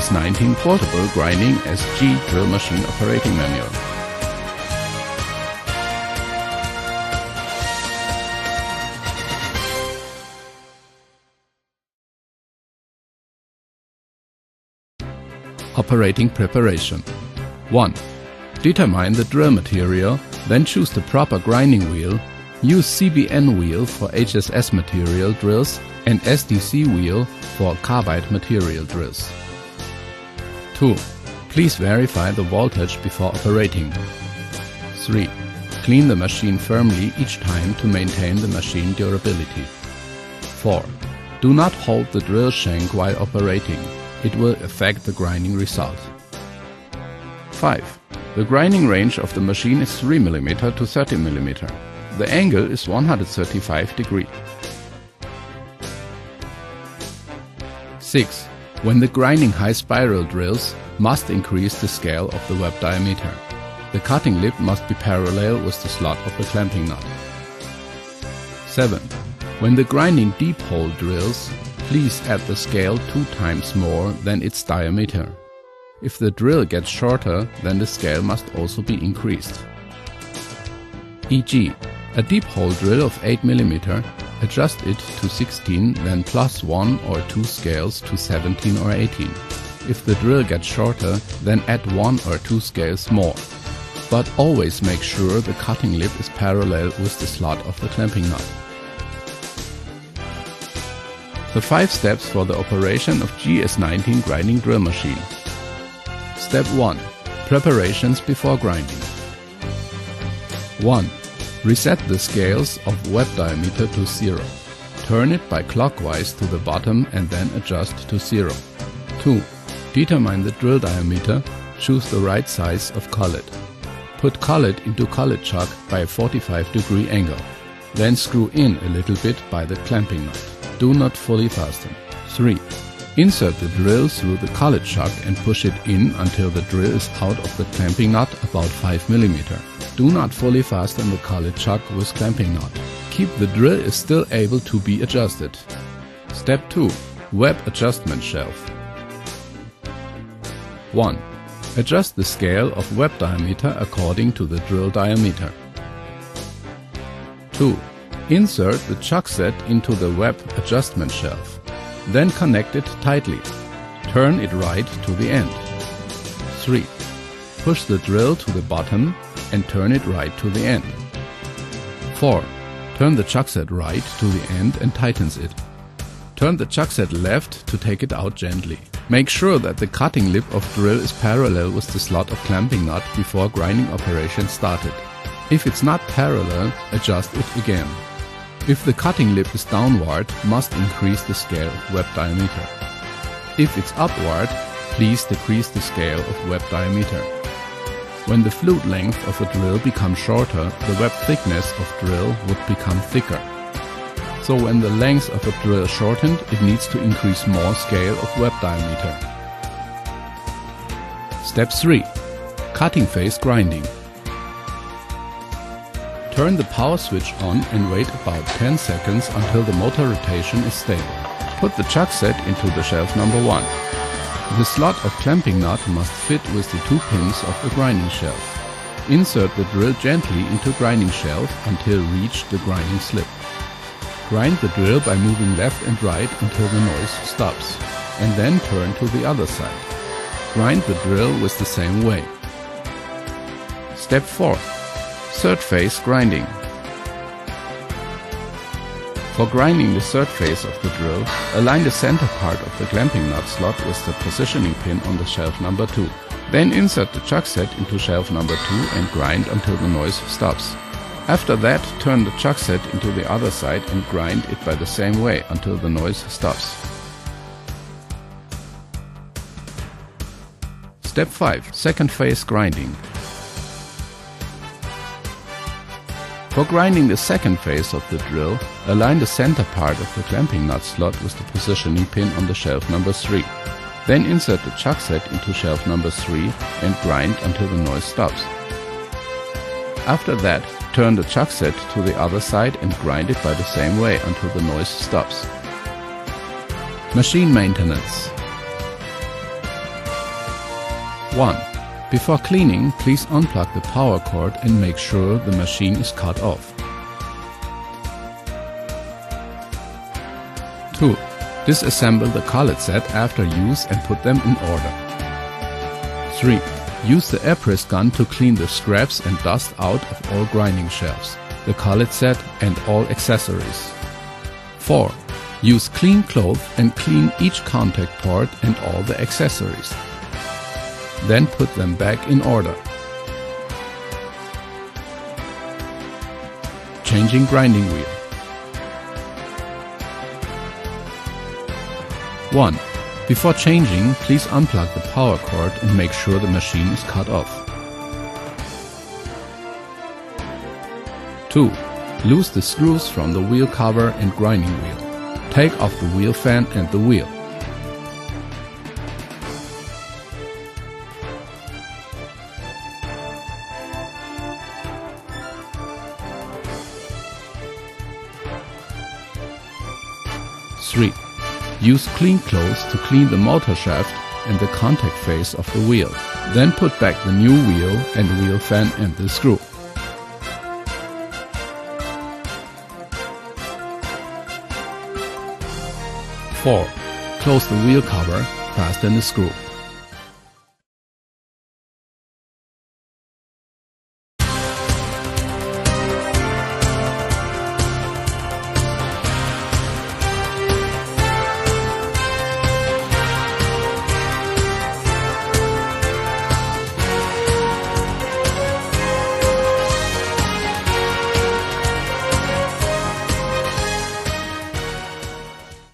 GS-19 Portable Grinding SG Drill Machine Operating Manual. Operating preparation. 1. Determine the drill material, then choose the proper grinding wheel. Use CBN wheel for HSS material drills and SDC wheel for carbide material drills. 2. Please verify the voltage before operating. 3. Clean the machine firmly each time to maintain the machine durability. 4. Do not hold the drill shank while operating. It will affect the grinding result. 5. The grinding range of the machine is 3 mm to 30 mm. The angle is 135 degrees. 6. When the grinding high spiral drills, must increase the scale of the web diameter. The cutting lip must be parallel with the slot of the clamping nut. 7. When the grinding deep hole drills, please add the scale 2 times more than its diameter. If the drill gets shorter, then the scale must also be increased. E.g., a deep hole drill of 8 mm, adjust it to 16, then plus 1 or 2 scales to 17 or 18. If the drill gets shorter, then add 1 or 2 scales more. But always make sure the cutting lip is parallel with the slot of the clamping nut. The 5 steps for the operation of GS-19 grinding drill machine. Step 1. Preparations before grinding. 1. Reset the scales of web diameter to 0. Turn it by clockwise to the bottom and then adjust to 0. 2. Determine the drill diameter. Choose the right size of collet. Put collet into collet chuck by a 45-degree angle. Then screw in a little bit by the clamping nut. Do not fully fasten. 3. Insert the drill through the collet chuck and push it in until the drill is out of the clamping nut about 5 mm. Do not fully fasten the collet chuck with clamping nut. Keep the drill is still able to be adjusted. Step 2. Web adjustment shelf. 1. Adjust the scale of web diameter according to the drill diameter. 2. Insert the chuck set into the web adjustment shelf. Then connect it tightly. Turn it right to the end. 3. Push the drill to the bottom and turn it right to the end. 4. Turn the chuck set right to the end and tightens it. Turn the chuck set left to take it out gently. Make sure that the cutting lip of drill is parallel with the slot of clamping nut before grinding operation started. If it's not parallel, adjust it again. If the cutting lip is downward, must increase the scale of web diameter. If it's upward, please decrease the scale of web diameter. When the flute length of a drill becomes shorter, the web thickness of drill would become thicker. So when the length of a drill is shortened, it needs to increase more scale of web diameter. Step 3. Cutting phase grinding. Turn the power switch on and wait about 10 seconds until the motor rotation is stable. Put the chuck set into the shelf number 1. The slot of clamping nut must fit with the 2 pins of the grinding shelf. Insert the drill gently into grinding shelf until reach the grinding slip. Grind the drill by moving left and right until the noise stops, and then turn to the other side. Grind the drill with the same way. Step 4. Third phase grinding. For grinding the third phase of the drill, align the center part of the clamping nut slot with the positioning pin on the shelf number 2. Then insert the chuck set into shelf number 2 and grind until the noise stops. After that, turn the chuck set into the other side and grind it by the same way until the noise stops. Step 5. Second phase grinding. For grinding the second phase of the drill, align the center part of the clamping nut slot with the positioning pin on the shelf number 3. Then insert the chuck set into shelf number 3 and grind until the noise stops. After that, turn the chuck set to the other side and grind it by the same way until the noise stops. Machine maintenance. 1. Before cleaning, please unplug the power cord and make sure the machine is cut off. 2. Disassemble the collet set after use and put them in order. 3. Use the air press gun to clean the scraps and dust out of all grinding shelves, the collet set and all accessories. 4. Use clean cloth and clean each contact port and all the accessories. Then put them back in order. Changing grinding wheel. 1. Before changing, please unplug the power cord and make sure the machine is cut off. 2. Loose the screws from the wheel cover and grinding wheel. Take off the wheel fan and the wheel. 3. Use clean cloths to clean the motor shaft and the contact face of the wheel. Then put back the new wheel and wheel fan and the screw. 4. Close the wheel cover, fasten the screw.